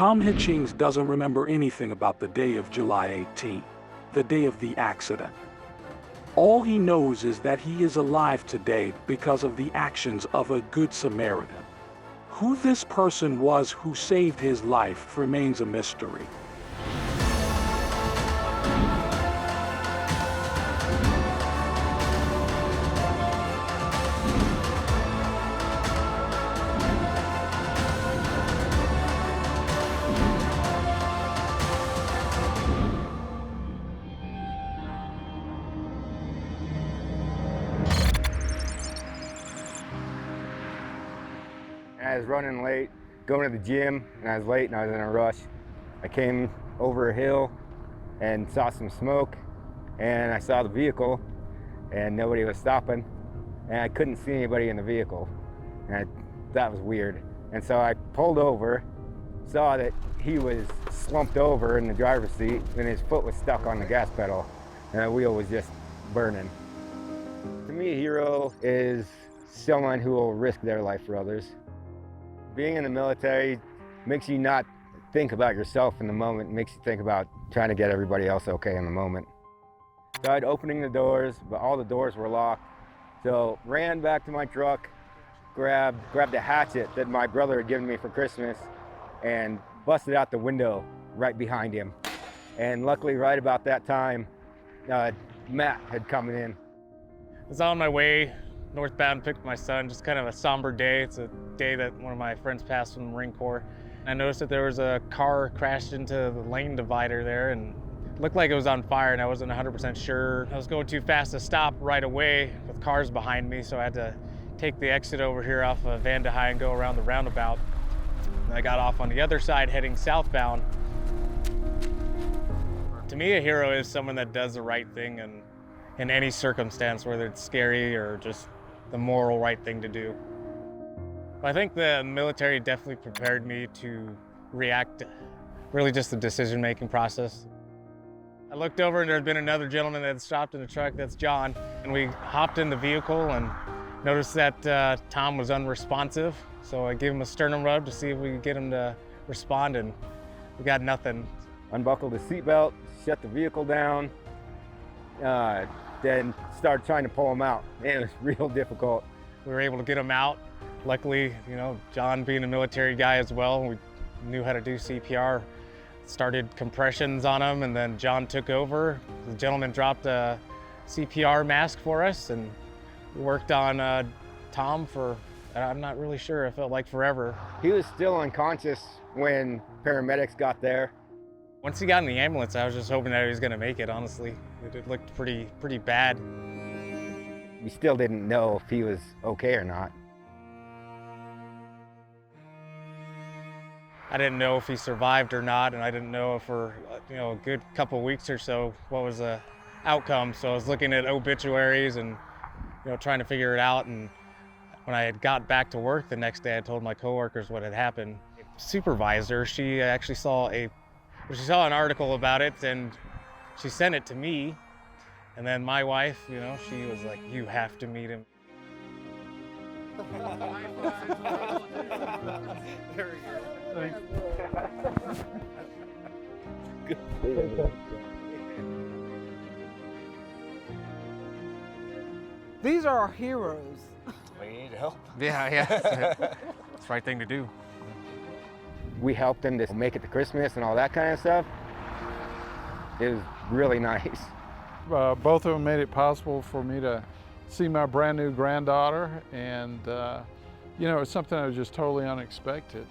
Tom Hutchings doesn't remember anything about the day of July 18th, the day of the accident. All he knows is that he is alive today because of the actions of a Good Samaritan. Who this person was who saved his life remains a mystery. I was running late, going to the gym, and I was late and I was in a rush. I came over a hill and saw some smoke, and I saw the vehicle, and nobody was stopping, and I couldn't see anybody in the vehicle, and that was weird. And so I pulled over, saw that he was slumped over in the driver's seat, and his foot was stuck on the gas pedal, and the wheel was just burning. To me, a hero is someone who will risk their life for others. Being in the military makes you not think about yourself in the moment. It makes you think about trying to get everybody else okay in the moment. Tried opening the doors, but all the doors were locked. So ran back to my truck, grabbed a hatchet that my brother had given me for Christmas, and busted out the window right behind him. And luckily, right about that time, Matt had come in. I was on my way northbound, picked my son, just kind of a somber day. It's a day that one of my friends passed from the Marine Corps. I noticed that there was a car crashed into the lane divider there and it looked like it was on fire, and I wasn't 100% sure. I was going too fast to stop right away with cars behind me, so I had to take the exit over here off of Van de High and go around the roundabout. And I got off on the other side heading southbound. To me, a hero is someone that does the right thing and in any circumstance, whether it's scary or just the moral right thing to do. I think the military definitely prepared me to react, really just the decision-making process. I looked over and there had been another gentleman that had stopped in the truck, that's John, and we hopped in the vehicle and noticed that Tom was unresponsive, so I gave him a sternum rub to see if we could get him to respond, and we got nothing. Unbuckled the seatbelt, shut the vehicle down, then started trying to pull him out. Man, it was real difficult. We were able to get him out. Luckily, you know, John being a military guy as well, we knew how to do CPR. Started compressions on him, and then John took over. The gentleman dropped a CPR mask for us, and we worked on Tom for, I'm not really sure, it felt like forever. He was still unconscious when paramedics got there. Once he got in the ambulance, I was just hoping that he was gonna make it, honestly. It looked pretty bad. We still didn't know if he was okay or not. I didn't know if he survived or not, and I didn't know for a good couple weeks or so what was the outcome. So I was looking at obituaries and trying to figure it out. And when I had got back to work the next day, I told my coworkers what had happened. Supervisor, she actually saw an article about it, and she sent it to me. And then my wife, she was like, "You have to meet him." There we go. These are our heroes. We need help. Yeah. It's the right thing to do. We helped him to make it to Christmas and all that kind of stuff. It was really nice. Both of them made it possible for me to see my brand new granddaughter, and it's something that was just totally unexpected.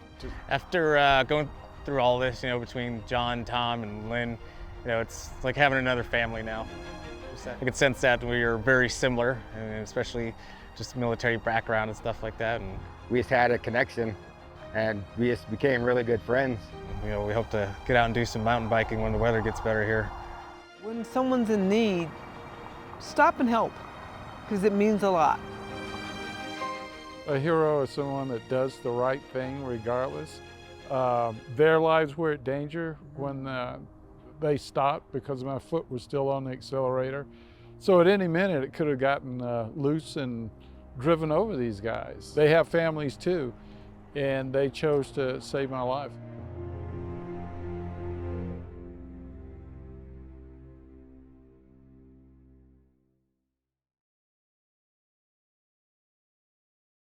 After going through all this, between John, Tom, and Lynn, it's like having another family now. I could sense that we are very similar, and especially just military background and stuff like that. And we just had a connection, and we just became really good friends. We hope to get out and do some mountain biking when the weather gets better here. When someone's in need, stop and help, because it means a lot. A hero is someone that does the right thing regardless. Their lives were at danger when they stopped because my foot was still on the accelerator. So at any minute it could have gotten loose and driven over these guys. They have families too, and they chose to save my life.